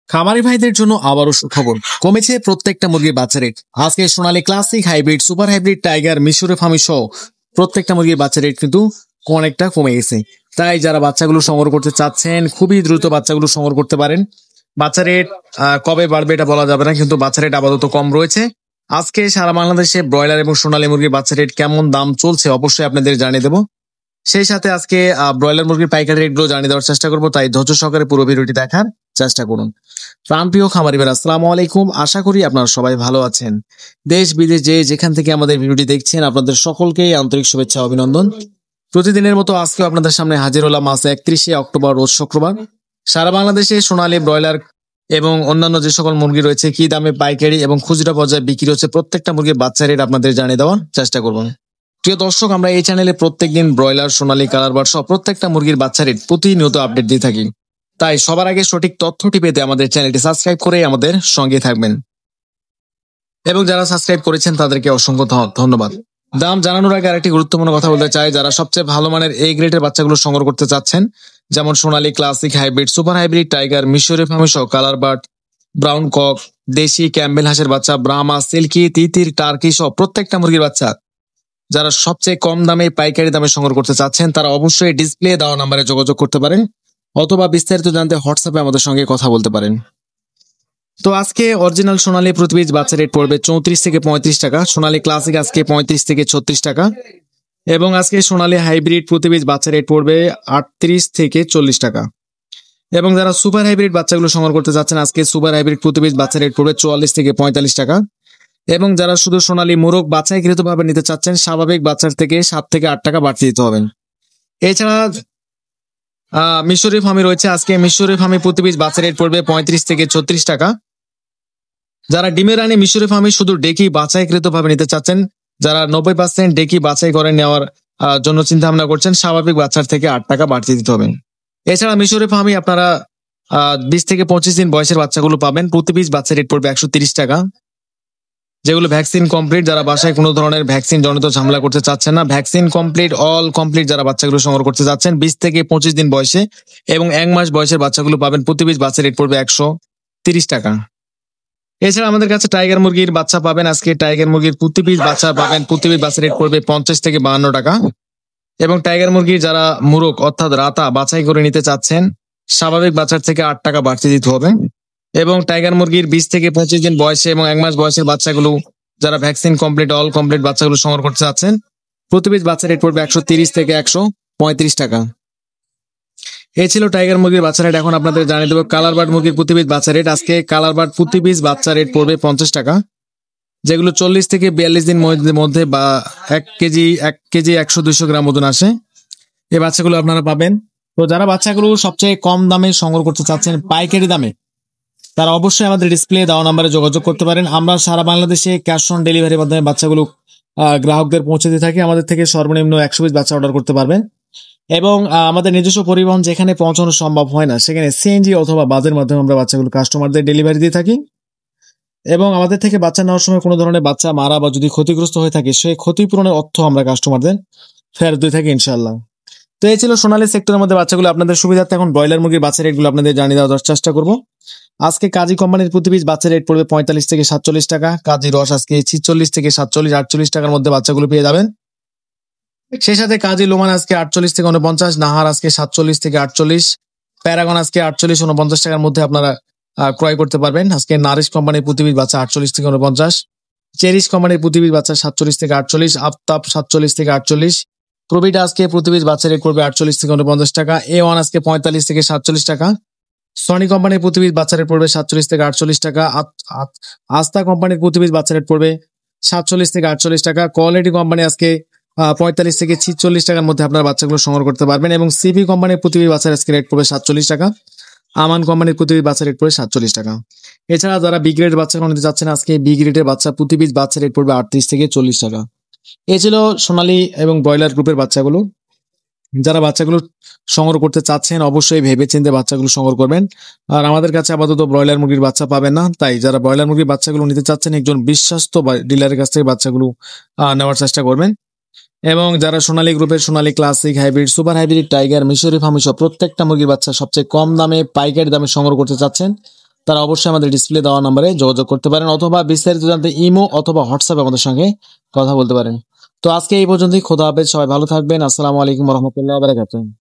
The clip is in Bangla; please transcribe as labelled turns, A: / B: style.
A: খামারি ভাইদের জন্য আবারও সুখবর, কমেছে প্রত্যেকটা মুরগির বাচ্চা রেট। আজকে Sonali classic, hybrid, super hybrid, tiger, মিশরে ফার্মি সহ প্রত্যেকটা মুরগির বাচ্চা রেট কিন্তু অনেকটা কমে গেছে। তাই যারা বাচ্চাগুলো সংগ্রহ করতে চাচ্ছেন খুবই দ্রুত বাচ্চাগুলো সংগ্রহ করতে পারেন। বাচ্চা রেট কবে বাড়বে এটা বলা যাবে না, কিন্তু বাচ্চা রেট আপাতত কম রয়েছে। আজকে সারা বাংলাদেশে ব্রয়লার এবং সোনালী মুরগির বাচ্চা রেট কেমন দাম চলছে অবশ্যই আপনাদের জানিয়ে দেবো। সেই সাথে আজকে ব্রয়লার মুরগির পাইকারি রেটগুলো জানিয়ে দেওয়ার চেষ্টা করবো, তাই ধৈর্য সহকারে পুরো ভিডিওটি দেখার চেষ্টা করুন। প্রাণপ্রিয় খামারি ভাইরা, আসসালামু আলাইকুম। আশা করি আপনারা সবাই ভালো আছেন। দেশ বিদেশ যেখান থেকে আমাদের ভিডিওটি দেখছেন আপনাদের সকলকেই আন্তরিক শুভেচ্ছা অভিনন্দন। প্রতিদিনের মতো আজকেও আপনাদের সামনে হাজির হলাম আজ 31শে অক্টোবর রোজ শুক্রবার। সারা বাংলাদেশে সোনালী, ব্রয়লার এবং অন্যান্য যে সকল মুরগি রয়েছে কি দামে পাইকারি এবং খুচরা পর্যায়ে বিক্রি হচ্ছে প্রত্যেকটা মুরগির বাচ্চা রেট আপনাদের জানিয়ে দেওয়ার চেষ্টা করব। প্রিয় দর্শক, আমরা এই চ্যানেলে প্রত্যেকদিন ব্রয়লার, সোনালী, কালার বার্ড সহ প্রত্যেকটা মুরগির বাচ্চা রেট প্রতিনিয়ত আপডেট দিয়ে থাকি। তাই সবার আগে সঠিক তথ্যটি পেতে আমাদের চ্যানেলটি সাবস্ক্রাইব করে আমাদের সঙ্গে থাকবেন, এবং যারা সাবস্ক্রাইব করেছেন তাদেরকে অসংখ্য ধন্যবাদ। দাম জানানোর আগে আরেকটি গুরুত্বপূর্ণ কথা বলতে চাই, যারা সবচেয়ে ভালো মানের এই গ্রেডের বাচ্চাগুলো সংগ্রহ করতে চাচ্ছেন, যেমন Sonali, classic, hybrid, super hybrid, tiger, মিশরে ফার্মি সহ কালার বার্ড, ব্রাউন কক, দেশি ক্যাম্বেল হাঁসের বাচ্চা, ব্রাহ্মা, সিল্কি, তিতির, টার্কি সহ প্রত্যেকটা মুরগির বাচ্চা যারা সবচেয়ে কম দামে পাইকারি দামে সংগ্রহ করতে চাচ্ছেন তারা অবশ্যই ডিসপ্লে দেওয়া নাম্বারে যোগাযোগ করতে পারেন, অথবা বিস্তারিত জানতে হোয়াটসঅ্যাপে আমাদের সঙ্গে কথা বলতে পারেন। তো আজকে অরিজিনাল সোনালী প্রতি পিস বাচ্চা রেট পড়বে 34 থেকে 35 টাকা, সোনালী ক্লাসিক আজকে 35 থেকে 36 টাকা, এবং আজকে সোনালী হাইব্রিড প্রতি পিস বাচ্চা রেট পড়বে 38 থেকে 40 টাকা। এবং যারা সুপার হাইব্রিড বাচ্চাগুলো সংগ্রহ করতে চাচ্ছেন আজকে সুপার হাইব্রিড প্রতি পিস বাচ্চা রেট পড়বে 44 থেকে 45 টাকা। এবং যারা শুধু সোনালী মোরগ বাছাইকৃত ভাবে নিতে চাচ্ছেন স্বাভাবিক বাচ্চার থেকে 7 থেকে 8 টাকা বাড়তি দিতে হবেন। এছাড়া মিশরি ফার্মি রয়েছে, আজকে মিশরি ফার্মি প্রতি পিস বাচ্চা রেট পড়বে 35 থেকে 36 টাকা। যারা ডিমের রানী মিশরি ফার্মি শুধু ডেকি বাছাইকৃত ভাবে নিতে চাচ্ছেন, যারা 90% ডেকি বাছাই করে নেওয়ার জন্য চিন্তা ভাবনা করছেন, স্বাভাবিক বাচ্চার থেকে 8 টাকা বাড়তি দিতে হবেন। এছাড়া মিশরি ফার্মি আপনারা 20 থেকে 25 দিন বয়সের বাচ্চাগুলো পাবেন, প্রতি পিস বাচ্চা রেট পড়বে 130 টাকা। যেগুলো ভ্যাকসিন কমপ্লিট, যারা বাসায় কোনো ধরনের ভ্যাকসিন জনিত ঝামেলা করতে চাচ্ছেন না, ভ্যাকসিন কমপ্লিট, অল কমপ্লিট যারা বাচ্চাগুলো সংগ্রহ করতে চাচ্ছেন 20 থেকে 25 দিন বয়সে এবং 1 মাস বয়সের বাচ্চাগুলো পাবেন, প্রতি পিস বাচ্চা রেট পড়বে 130 টাকা। এছাড়া আমাদের কাছে টাইগার মুরগির বাচ্চা পাবেন, আজকে টাইগার মুরগির প্রতি পিস বাচ্চা পাবেন, প্রতি পিস বাচ্চা রেট পড়বে 50 থেকে 52 টাকা। এবং টাইগার মুরগির যারা মুরগ অর্থাৎ রাতা বাছাই করে নিতে চাচ্ছেন স্বাভাবিক বাচ্চার থেকে 8 টাকা বাড়তি দিতে হবে। এবং টাইগার মুরগির 20 থেকে 25 দিন বয়সে এবং 1 মাস বয়সের বাচ্চাগুলো যারা ভ্যাকসিন কমপ্লিট, অল কমপ্লিট বাচ্চাগুলো সংগ্রহ করতে চাচ্ছেন প্রতি পিস বাচ্চা রেট পড়বে 130 থেকে 135 টাকা। এই ছিল টাইগার মুরগির বাচ্চা রেট। এখন আপনাদের জানিয়ে দেবো কালার বার্ড মুরগির প্রতি পিস বাচ্চা রেট। আজকে কালার বার্ড প্রতি পিস বাচ্চা রেট পড়বে 50 টাকা, যেগুলো 40 থেকে 42 দিন মধ্যে বা 1 কেজি 100-200 গ্রাম ওজন আসে, এই বাচ্চাগুলো আপনারা পাবেন। তো যারা বাচ্চাগুলো সবচেয়ে কম দামে সংগ্রহ করতে চাচ্ছেন পাইকারি দামে, তারা অবশ্যই আমাদের ডিসপ্লে দেওয়া নাম্বারে যোগাযোগ করতে পারেন। আমরা সারা বাংলাদেশে ক্যাশ অন ডেলিভারির মাধ্যমে বাচ্চাগুলো গ্রাহকদের পৌঁছে দিয়ে থাকি। আমাদের থেকে সর্বনিম্ন 100 পিস বাচ্চা অর্ডার করতে পারবেন, এবং আমাদের নিজস্ব পরিবহন যেখানে পৌঁছানো সম্ভব হয় না সেখানে সিএনজি অথবা বাসের মাধ্যমে আমরা বাচ্চাগুলো কাস্টমারদের ডেলিভারি দিয়ে থাকি। এবং আমাদের থেকে বাচ্চা নেওয়ার সময় কোনো ধরনের বাচ্চা মারা বা যদি ক্ষতিগ্রস্ত হয়ে থাকে সেই ক্ষতিপূরণের অর্থ আমরা কাস্টমারদের ফেরত দিয়ে থাকি ইনশাআল্লাহ। তো এই ছিল সোনালী সেক্টরের মধ্যে বাচ্চাগুলো আপনাদের সুবিধার্থে এখন ব্রয়লার মুরগির বাচ্চা রেটগুলো আপনাদের জানিয়ে দেওয়ার চেষ্টা করবো। আজকে কাজী কোম্পানির প্রতি পিস বাচ্চা রেট পড়বে 45 থেকে 47 টাকা। কাজী রস আজকে 46 থেকে 47-48 টাকার মধ্যে বাচ্চাগুলো পেয়ে যাবেন। সেই সাথে কাজী লোমান আজকে 48 থেকে 49, নাহার আজকে 47 থেকে 48, প্যারাগন আজকে 48-49 টাকার মধ্যে আপনারা ক্রয় করতে পারবেন। আজকে নারিশ কোম্পানির প্রতি পিস বাচ্চা 48 থেকে 49, চেরিশ কোম্পানির প্রতি পিস বাচ্চা 47 থেকে 48, আফতাব 47 থেকে 48, প্রবিটা আজকে প্রতি পিস বাচ্চা রেট করবে 48 থেকে 49 টাকা, A1 আজকে 45 থেকে 47 টাকা, সনি কোম্পানির প্রতি পিস বাচ্চা রেট পড়বে 47 থেকে 48 টাকা, আস্থা কোম্পানির প্রতি পিস বাচ্চা রেট পড়বে 47 থেকে 48 টাকা, কোয়ালিটি কোম্পানি আজকে 45 থেকে 46 টাকার মধ্যে আপনার বাচ্চাগুলো সংগ্রহ করতে পারবেন। এবং সিপি কোম্পানির প্রতি পিস বাচ্চার আজকে রেট পড়বে 47 টাকা, আমান কোম্পানির প্রতি পিস বাচ্চা রেট পড়বে 47 টাকা। এছাড়া যারা বি গ্রেড বাচ্চাগুলো নিতে চাচ্ছেন আজকে বি গ্রেডের বাচ্চা প্রতি পিস বাচ্চা রেট পড়বে 38 থেকে 40 টাকা। এই ছিল সোনালী এবং ব্রয়লার গ্রুপের বাচ্চাগুলো। যারা বাচ্চাগুলো সংগ্রহ করতে চাচ্ছেন অবশ্যই ভেবেচিন্তে বাচ্চাগুলো সংগ্রহ করবেন। আর আমাদের কাছে আপাতত ব্রয়লার মুরগির বাচ্চা পাবেন না, তাই যারা ব্রয়লার মুরগির বাচ্চাগুলো নিতে চাচ্ছেন একজন বিশ্বস্ত ডিলারের কাছ থেকে বাচ্চাগুলো নেওয়ার চেষ্টা করবেন। এবং যারা সোনালী গ্রুপের Sonali classic, hybrid, super hybrid, tiger, মিশরি ফার্মি সহ প্রত্যেকটা মুরগির বাচ্চা সবচেয়ে কম দামে পাইকারি দামে সংগ্রহ করতে চাচ্ছেন তারা অবশ্যই আমাদের ডিসপ্লে দেওয়া নম্বরে যোগাযোগ করতে পারেন, অথবা বিস্তারিত জানতে ইমো অথবা হোয়াটসঅ্যাপে আমাদের সঙ্গে কথা বলতে পারেন। তো আজকে এই পর্যন্তই। খোদা হাফেজ, সবাই ভালো থাকবেন। আসসালামু আলাইকুম রহমতুল্লাহ বারাকাতুহু।